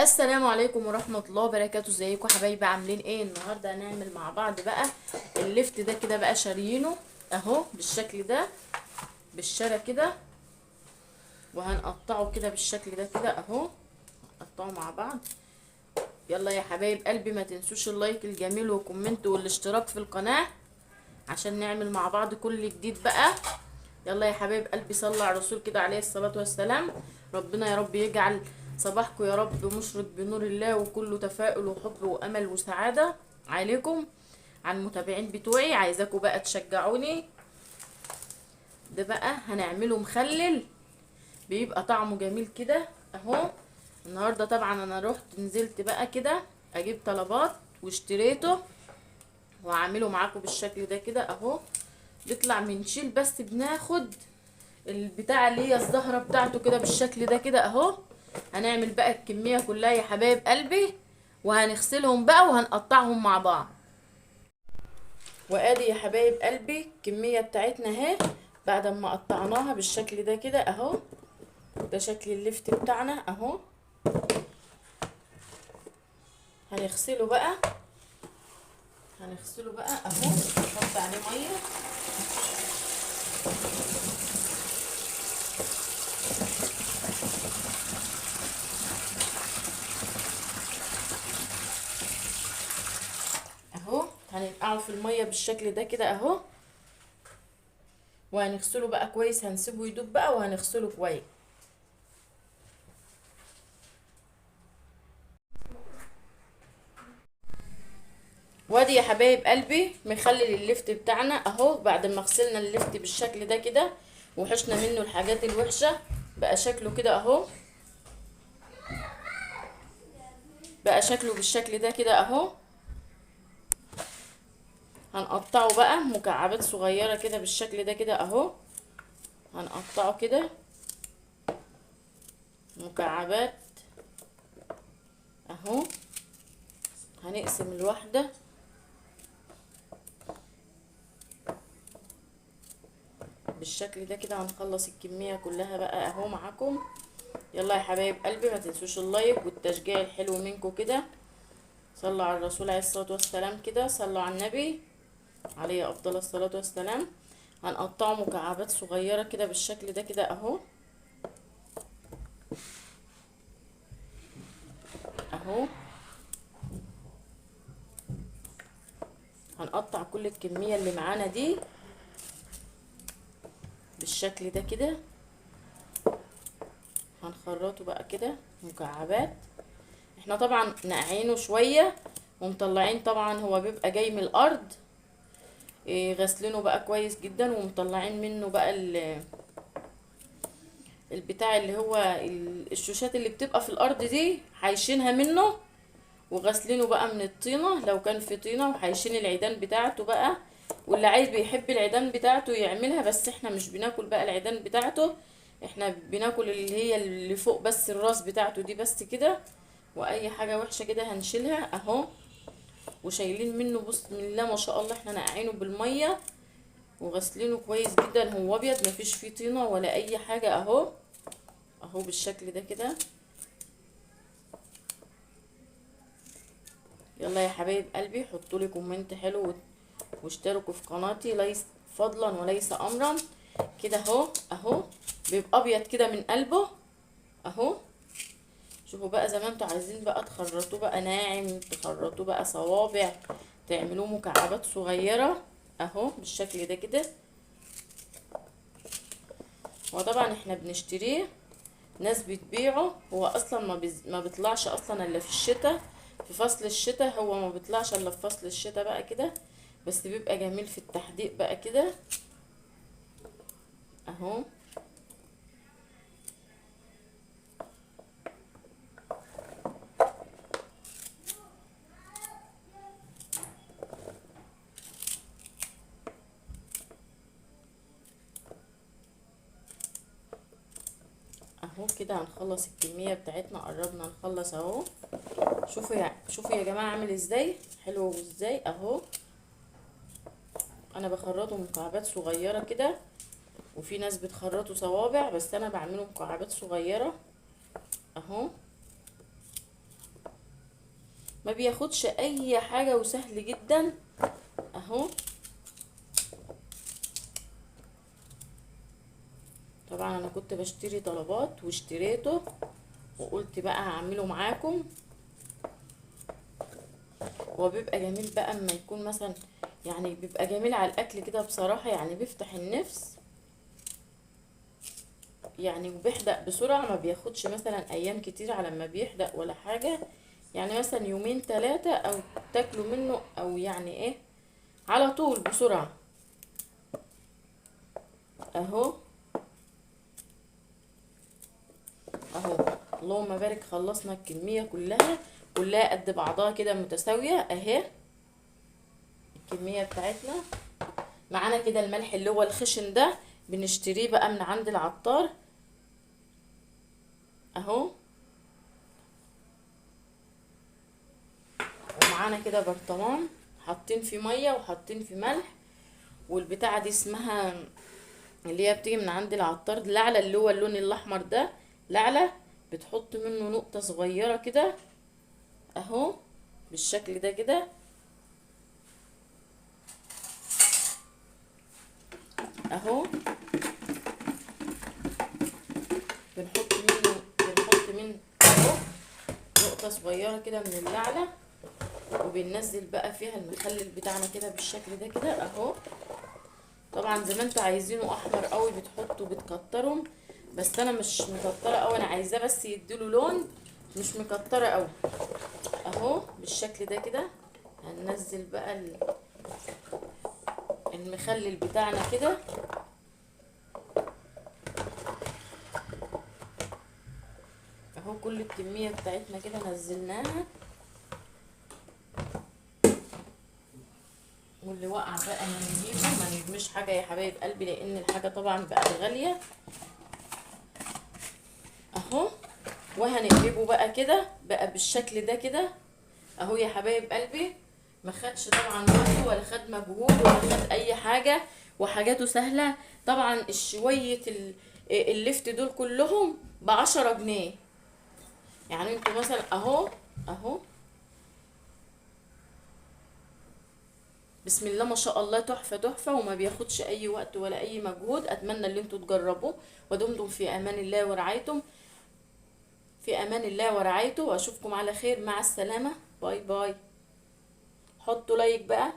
السلام عليكم ورحمة الله وبركاته. ازيكم حبايبي؟ عاملين ايه؟ النهاردة هنعمل مع بعض بقى اللفت ده كده بقى شاريينه اهو بالشكل ده، بالشارة كده، وهنقطعه كده بالشكل ده كده اهو، نقطعه مع بعض. يلا يا حبايب قلبي، ما تنسوش اللايك الجميل والكومنت والاشتراك في القناة عشان نعمل مع بعض كل جديد بقى. يلا يا حبايب قلبي، صلوا على الرسول كده عليه الصلاة والسلام. ربنا يا رب يجعل صباحكم يا رب مشرق بنور الله، وكله تفاؤل وحب وامل وسعادة عليكم. على المتابعين بتوعي عايزاكم بقى تشجعوني. ده بقى هنعمله مخلل، بيبقى طعمه جميل كده اهو. النهارده طبعا انا رحت نزلت بقى كده اجيب طلبات واشتريته، وهعمله معاكم بالشكل ده كده اهو. بيطلع من شيل، بس بناخد البتاع اللي هي الزهرة بتاعته كده بالشكل ده كده اهو. هنعمل بقى الكمية كلها يا حبايب قلبي، وهنغسلهم بقى وهنقطعهم مع بعض. وادي يا حبايب قلبي الكمية بتاعتنا اهي، بعد ما قطعناها بالشكل ده كده اهو. ده شكل اللفت بتاعنا اهو. هنغسله بقى، هنغسله بقى اهو، نحط عليه ميه. اهو هننقعه في الميه بالشكل ده كده اهو، وهنغسله بقى كويس. هنسيبه يدوب بقى وهنغسله كويس. وادي يا حبايب قلبي مخلل اللفت بتاعنا اهو، بعد ما غسلنا اللفت بالشكل ده كده وحشنا منه الحاجات الوحشه، بقى شكله كده اهو. بقى شكله بالشكل ده كده اهو. هنقطعه بقى مكعبات صغيره كده بالشكل ده كده اهو. هنقطعه كده مكعبات اهو. هنقسم الواحده بالشكل ده كده. هنخلص الكميه كلها بقى اهو معاكم. يلا يا حبايب قلبي، ما تنسوش اللايك والتشجيع الحلو منكم كده. صلوا على الرسول عليه الصلاه والسلام كده، صلوا على النبي عليه افضل الصلاه والسلام. هنقطعه مكعبات صغيره كده بالشكل ده كده اهو. اهو هنقطع كل الكميه اللي معانا دي بالشكل ده كده. هنخرطه بقى كده مكعبات. احنا طبعا نقعينه شويه ومطلعين، طبعا هو بيبقى جاي من الارض. غسلينه بقى كويس جدا ومطلعين منه بقى البتاع اللي هو الشوشات اللي بتبقى في الارض دي، حايشينها منه. وغسلينه بقى من الطينة لو كان في طينة، وحايشين العيدان بتاعته بقى. واللي عايز بيحب العيدان بتاعته يعملها، بس احنا مش بناكل بقى العيدان بتاعته. احنا بناكل اللي هي اللي فوق بس، الراس بتاعته دي بس كده. واي حاجة وحشة كده هنشيلها اهو. وشايلين منه بسم الله ما شاء الله. احنا نقعينه بالمية وغسلينه كويس جدا. هو ابيض مفيش فيه طينة ولا اي حاجة اهو. اهو بالشكل ده كده. يلا يا حبايب قلبي، حطوا لي كومنت حلو واشتركوا في قناتي، ليس فضلا وليس امرا. كده اهو اهو، بيبقى ابيض كده من قلبه اهو. شوفوا بقى، زي ما انتوا عايزين بقى تخرطوه بقى ناعم، تخرطوه بقى صوابع، تعملوه مكعبات صغيرة اهو بالشكل ده كده. وطبعا احنا بنشتريه، ناس بتبيعه. هو اصلا ما بيطلعش اصلا الا في الشتاء، في فصل الشتاء. هو ما بيطلعش الا في فصل الشتاء بقى كده، بس بيبقى جميل في التحديق بقى كده اهو. اهو كده هنخلص الكمية بتاعتنا، قربنا نخلص اهو. شوفوا يا جماعة عامل ازاي، حلو ازاي اهو. انا بخرطه مكعبات صغيرة كده، وفي ناس بتخرطه صوابع، بس انا بعمله مكعبات صغيرة اهو. ما بياخدش اي حاجة وسهل جدا اهو. طبعا انا كنت بشتري طلبات واشتريته وقلت بقى هعمله معاكم. هو بيبقى جميل بقى اما يكون مثلا، يعني بيبقى جميل على الاكل كده بصراحة، يعني بيفتح النفس يعني، وبيحدق بسرعة، ما بياخدش مثلا ايام كتير على ما بيحدق ولا حاجة، يعني مثلا يومين ثلاثة او تاكلوا منه، او يعني ايه على طول بسرعة اهو. اهو اللهم بارك، خلصنا الكمية كلها، كلها قد بعضها كده متساوية اهي الكمية بتاعتنا. معانا كده الملح اللي هو الخشن ده بنشتريه بقى من عند العطار اهو. ومعانا كده برطمان حاطين فيه مية وحاطين فيه ملح، والبتاعة دي اسمها اللي هي بتيجي من عند العطار لعلة، اللي هو اللون الاحمر ده لعلة، بتحط منه نقطة صغيرة كده اهو بالشكل ده كده اهو. بنحط من اهو نقطة صغيرة كده من اللعلة، وبننزل بقى فيها المخلل بتاعنا كده بالشكل ده كده اهو. طبعا زي ما انتوا عايزينه احمر قوي بتحطوا بتكترهم، بس انا مش مكتره قوي، انا عايزاه بس يديله لون، مش مكتره قوي اهو بالشكل ده كده. هننزل بقى المخلل بتاعنا كده اهو، كل الكميه بتاعتنا كده نزلناها، واللي وقع بقى نجيبه، ما نرميش حاجه يا حبايب قلبي، لان الحاجه طبعا بقت غاليه اهو. وهنقلبه بقى كده بقى بالشكل ده كده اهو يا حبايب قلبي. ما خدش طبعا وقت ولا خد مجهود ولا خد اي حاجه، وحاجاته سهله. طبعا الشويه اللفت دول كلهم ب10 جنيه، يعني انتوا مثلا اهو اهو بسم الله ما شاء الله، تحفه تحفه، وما بياخدش اي وقت ولا اي مجهود. اتمنى ان انتوا تجربوه، ودمتم في امان الله ورعايته، في امان الله ورعايته، واشوفكم على خير، مع السلامه، باي باي. حطوا لايك بقى.